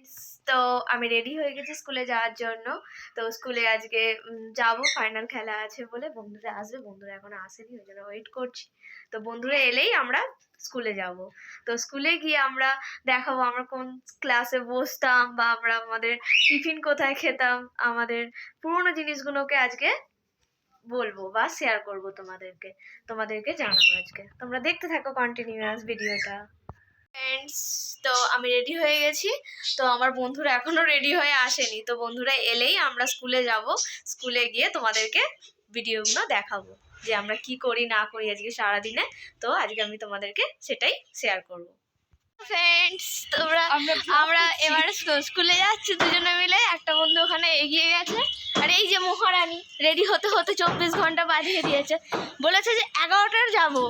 Friends, তো আমি ready হয়ে গেছি স্কুলে যাওয়ার জন্য। তো স্কুলে আজকে যাব, ফাইনাল খেলা আছে বলে। বন্ধুরা আসবে, বন্ধুরা এখনো আসেনি, ওই জন্য ওয়েট করছি। তো বন্ধুরা এলেই আমরা স্কুলে যাব। তো স্কুলে গিয়ে আমরা দেখাবো আমরা কোন ক্লাসে বসতাম, বা আমরা আমাদের টিফিন কোথায় খেতাম, আমাদের পুরোনো জিনিসগুলোকে আজকে বলবো বা শেয়ার করব তোমাদেরকে জানাবো। আজকে তোমরা দেখতে থাকো কন্টিনিউয়াস ভিডিওটা। ফ্রেন্ডস, তো আমি রেডি হয়ে গেছি। তো আমার বন্ধুরা এখনো রেডি হয়ে আসেনি। তো বন্ধুরা এলেই আমরা স্কুলে যাব। স্কুলে গিয়ে তোমাদেরকে ভিডিওগুলো দেখাবো যে আমরা কি করি না করি আজকে সারাদিনে। তো আজকে আমি তোমাদেরকে সেটাই শেয়ার করব। ফ্রেন্ডস, আমরা এবারে স্কুলে যাচ্ছি দুজনে মিলে। একটা বন্ধু ওখানে এগিয়ে গেছে, আর এই যে মহারানী রেডি হতে হতে 24 ঘন্টা বাজিয়ে দিয়েছে। বলেছে যে 11টার যাবো,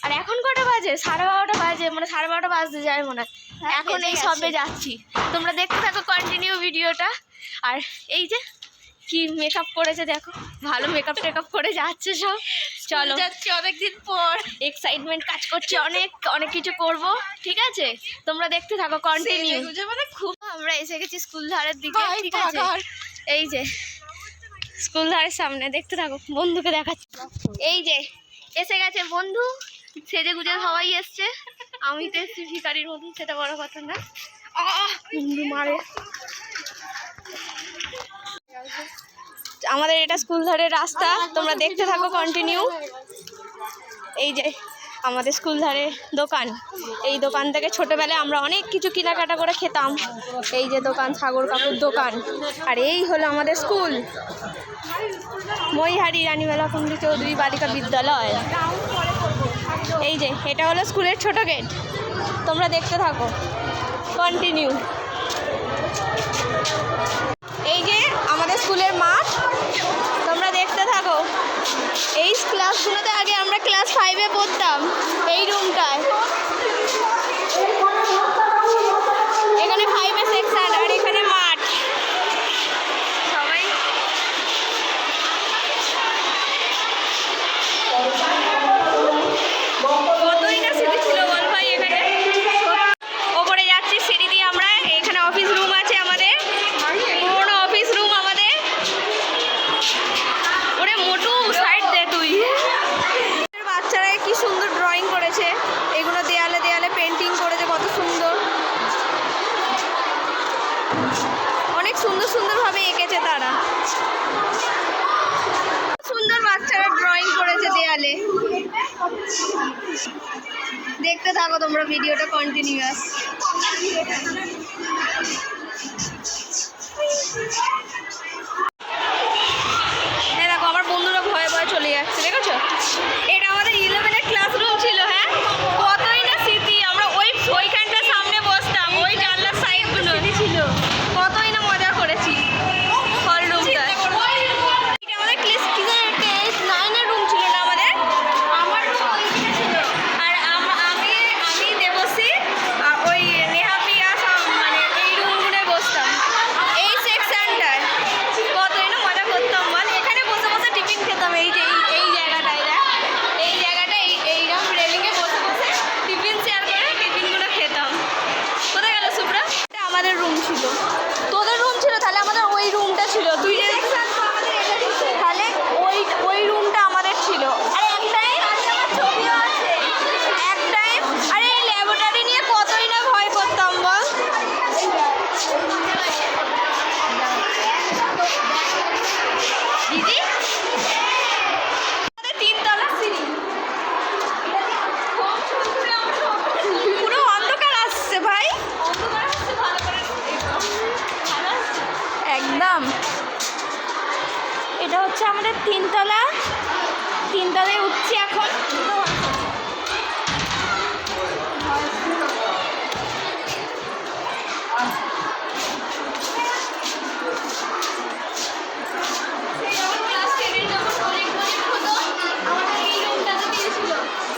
আর এখন কটা বাজে? 12:30 বাজে, মানে 12:30 বাজতে যায় মনে হয়। এখন এই সবে যাচ্ছি। তোমরা দেখতে থাকো কন্টিনিউ ভিডিওটা। আর এই যে কি মেকআপ করেছে দেখো, ভালো মেকআপ টেকআপ করে যাচ্ছে সব। চলো, যাচ্ছি অনেকদিন পর, এক্সাইটমেন্ট কাজ করছে, অনেক অনেক কিছু করব। ঠিক আছে, তোমরা দেখতে থাকো কন্টিনিউ। মানে খুব আমরা এসে গেছি স্কুল ধারের দিকে। ঠিক আছে, এই যে স্কুল ধারের সামনে, দেখতে থাকো। বন্ধুকে দেখাচ্ছি, এই যে এসে গেছে বন্ধু, সেজে গুজে সবাই এসছে। আমি তো এসছি ভিখারির মতন, সেটা বড় কথা না। বন্ধু মারে। আমাদের এটা স্কুল ধারের রাস্তা, তোমরা দেখতে থাকো কন্টিনিউ। এই যে আমাদের স্কুল ধারে দোকান। এই দোকান থেকে ছোটবেলায় আমরা অনেক কিছু কেনাকাটা করে খেতাম। এই যে দোকান, সাগর কাকুর দোকান। আর এই হলো আমাদের স্কুল, মহিহারি রানীবালা কুন্ডু চৌধুরী বালিকা বিদ্যালয়। এই যে এটা হলো স্কুলের ছোট গেট। তোমরা দেখতে থাকো কন্টিনিউ। এই যে আমাদের স্কুলের মাঠ, তোমরা দেখতে থাকো। এই ক্লাসগুলোতে আগে আমরা ক্লাস 5-এ পড়তাম। এই রুমটায়, এখানে 5-এর সেকশন, আর এখানে মাঠ। সবাই কতই না স্মৃতি ছিল বল ভাই। এখানে ওপরে যাচ্ছি সিঁড়ি দিয়ে আমরা। এখানে অফিস রুম আছে আমাদের, পুরোনো অফিস রুম আমাদের। ওরে মোটু, সাইড দে তুই। বাচ্চারা কি সুন্দর ড্রয়িং করেছে, এগুলো দেয়ালে দেয়ালে পেন্টিং করেছে, কত সুন্দর। অনেক সুন্দর সুন্দরভাবে এঁকেছে তারা। সুন্দর বাচ্চারা ড্রয়িং করেছে দেয়ালে। দেখতে থাকো তোমরা ভিডিওটা কন্টিনিউয়াস। দেখো আমার বন্ধুরা ভয়ে ভয়ে চলে যাচ্ছে, দেখেছো? এটা আমাদের 11-এর ক্লাসরুম ছিল। হ্যাঁ, কতই না স্মৃতি। আমরা ওইখানটার সামনে বসতাম, ওই জানলার সাইডগুলো ছিল, কতই না মজা করেছি হল রুমটা। এটা আমাদের ক্লাস 9-এর রুম ছিল না আমাদের? আমার রুম ওইখানে ছিল। আর আমি দেবশ্রী আর ওই নেহাপিয়া সব, মানে এই রুমগুলোয় বসতাম, এই সেকশনটায়। কতই না মজা করতাম বল। এখানে বসে বসে টিফিন খেতাম। এই যে এই জায়গাটায়, এই জায়গাটায় এইরকম রেলিংয়ে বসে বসে টিফিন শেয়ার করে টিফিনগুলো খেতাম। কোথায় গেল সুব্রা? এটা আমাদের রুম ছিল। তোদের রুম ছিল? তাহলে আমাদের ওই রুমটা ছিল। তুই যে তাহলে ওই রুমটা আমাদের ছিল। আর এক টাইম আরে এই ল্যাবরেটরি নিয়ে কতই না ভয় করতাম বল। দিদি, আমাদের 3তলা সিঁড়ি, পুরো অন্ধকার আসছে ভাই, একদম। এটা হচ্ছে আমাদের 3তলায় উঠছি এখন।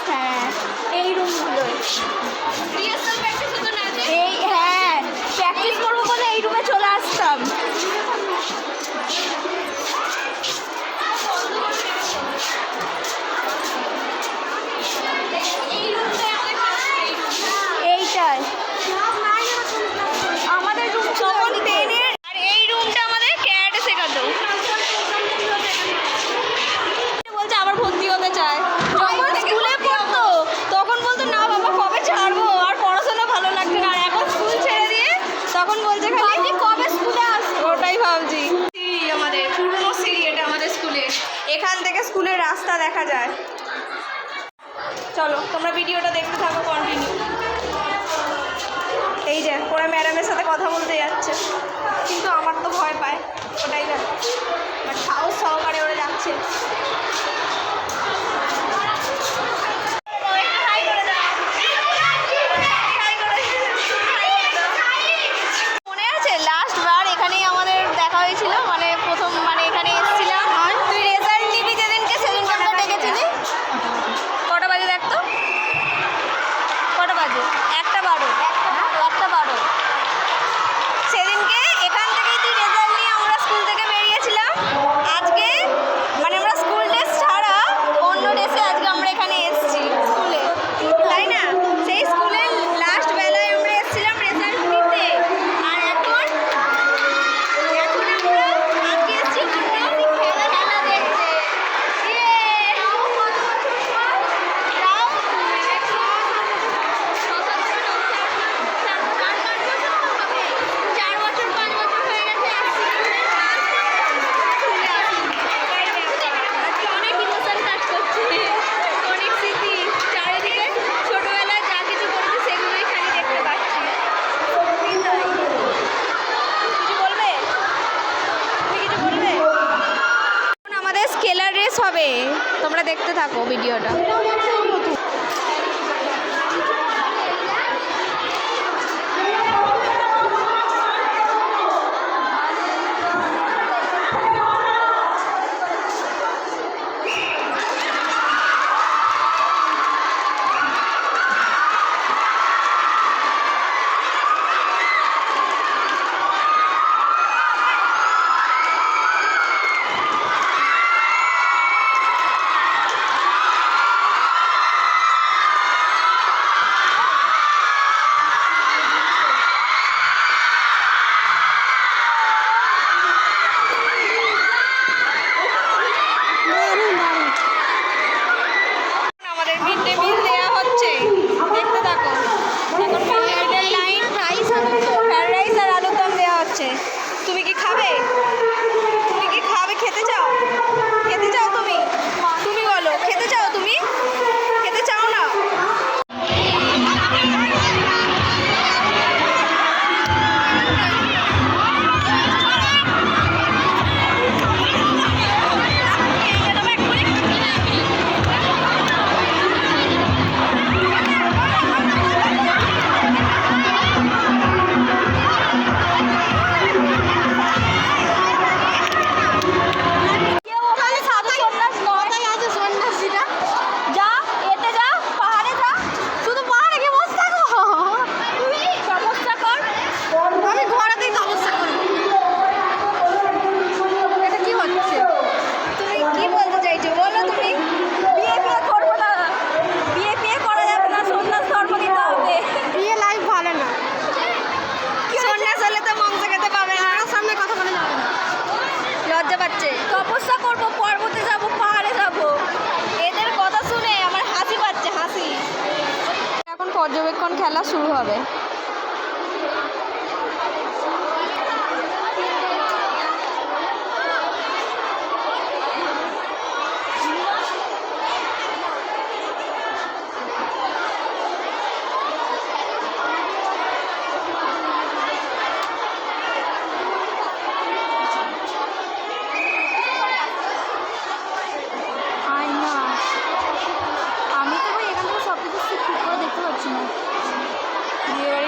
হ্যাঁ, এই রুমগুলো, এই হ্যাঁ প্র্যাকটিস করবো বলে এই রুমে চলে আসতাম। তখন বলছে খালি কবে স্কুলে আসবে, ওটাই ভাবছি। আমাদের পুরনো সিঁড়ি, এটা আমাদের স্কুলে, এখান থেকে স্কুলের রাস্তা দেখা যায়। চলো তোমরা ভিডিওটা দেখতে থাকো কন্টিনিউ। এই যে ওরা ম্যাডামের সাথে কথা বলতে যাচ্ছে, কিন্তু আমার তো ভয় পায়, ওটাই ব্যাপার, বাট সাহস সহকারে ওরা যাচ্ছে। মনে আছে লাস্ট বার এখানেই আমাদের দেখা হয়েছিল, মানে প্রথম মানে এখানে এসেছিলাম, তুই রেজাল্ট নিবি যেদিনকে সেদিনকে আমরা ডেকেছিলি। কটা বাজে দেখতো, কটা বাজে? 1:12, 1:12। সেদিনকে এখান থেকেই তুই রেজাল্ট নিয়ে আমরা স্কুল থেকে বেরিয়েছিলাম। আজকে মানে আমরা স্কুল ড্রেস ছাড়া অন্য ড্রেসে আজকে আমরা এখানে এসেছি স্কুলে, তাই না? সেই স্কুলের লাস্ট বেলায় আমরা এসেছিলাম রেজাল্ট নিতে, আর এখন আমরা আজকে এসেছি খেলা দেখতে। আমাদের স্কেলার রেস হবে, তোমরা দেখতে থাকো ভিডিওটা। আমাদের মিড ডে মিল দেওয়া হচ্ছে, দেখতে থাকো। এখন ফ্রাইড রাইস আর আলুর দম দেওয়া হচ্ছে। তুমি কি খাবে? তুমি কি খাবে? খেতে চাও? খেতে চাও তুমি? তুমি বলো, খেতে চাও? তুমি খেতে চাও না? লজ্জা পাচ্ছে। তপস্যা করবো, পর্বতে যাব, পাহাড়ে যাব, এদের কথা শুনে আমার হাসি পাচ্ছে, হাসি। এখন পর্যবেক্ষণ খেলা শুরু হবে। বিয়েবাড়ি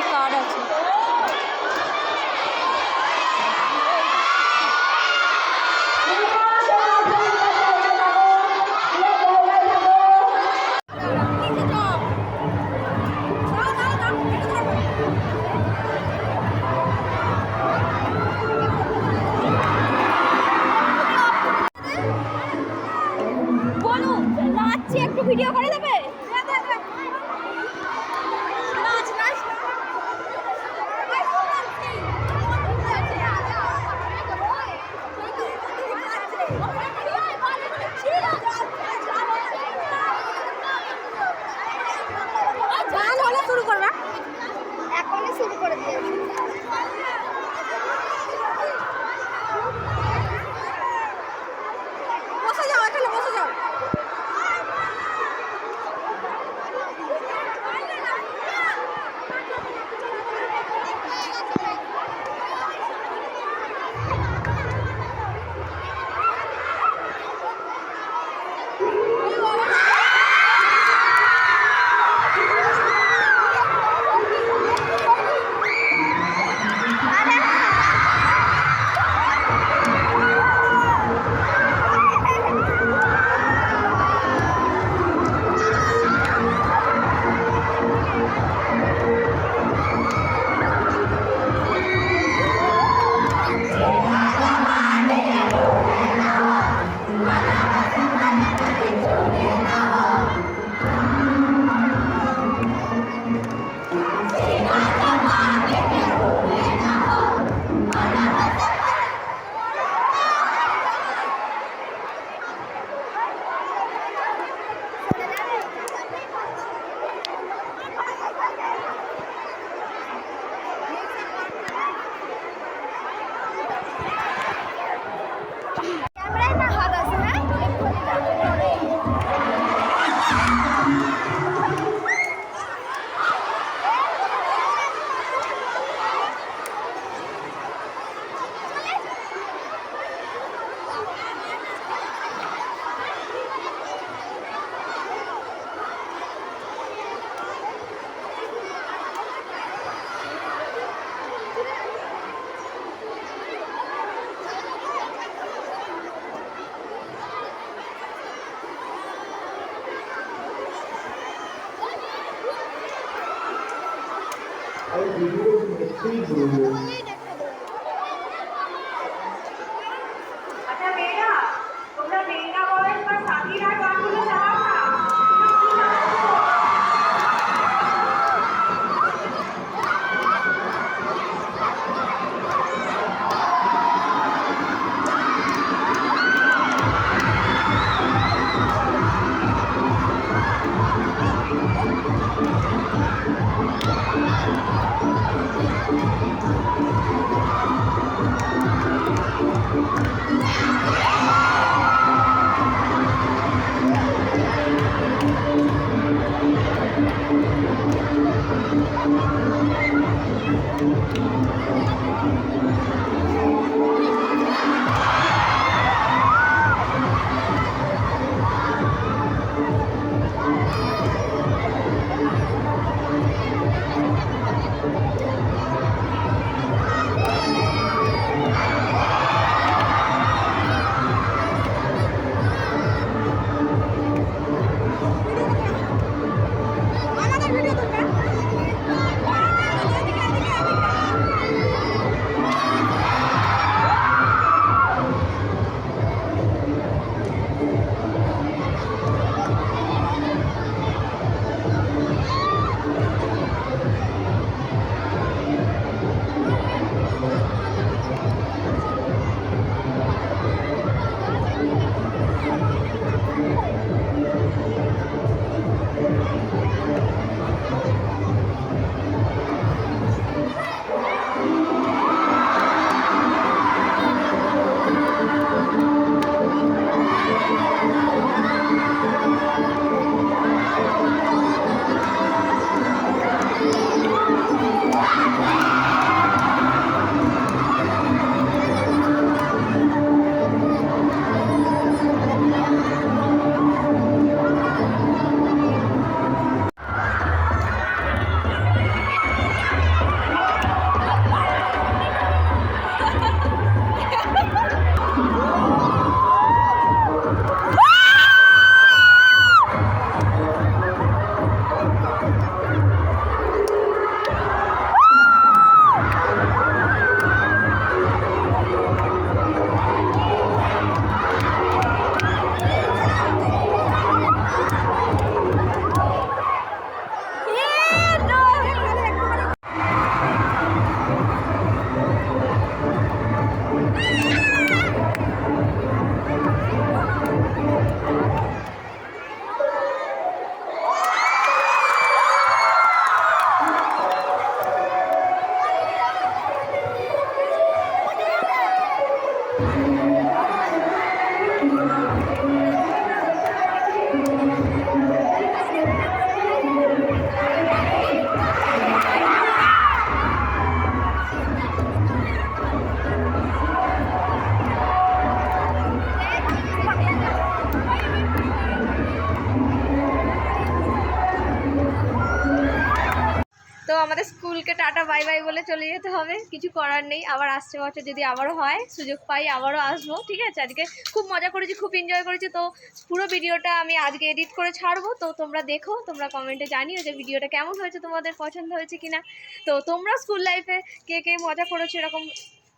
তো আমাদের স্কুলকে টাটা বাই বাই বলে চলে যেতে হবে, কিছু করার নেই। আবার আসছে বছর যদি আবারও হয়, সুযোগ পাই আবারও আসবো, ঠিক আছে। আজকে খুব মজা করেছি, খুব এনজয় করেছি। তো পুরো ভিডিওটা আমি আজকে এডিট করে ছাড়বো, তো তোমরা দেখো, তোমরা কমেন্টে জানিও যে ভিডিওটা কেমন হয়েছে, তোমাদের পছন্দ হয়েছে কিনা। তো তোমরা স্কুল লাইফে কে কে মজা করেছো এরকম,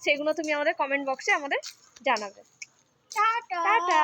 সেগুলো তুমি আমাদের কমেন্ট বক্সে আমাদের জানাবে। টাটা।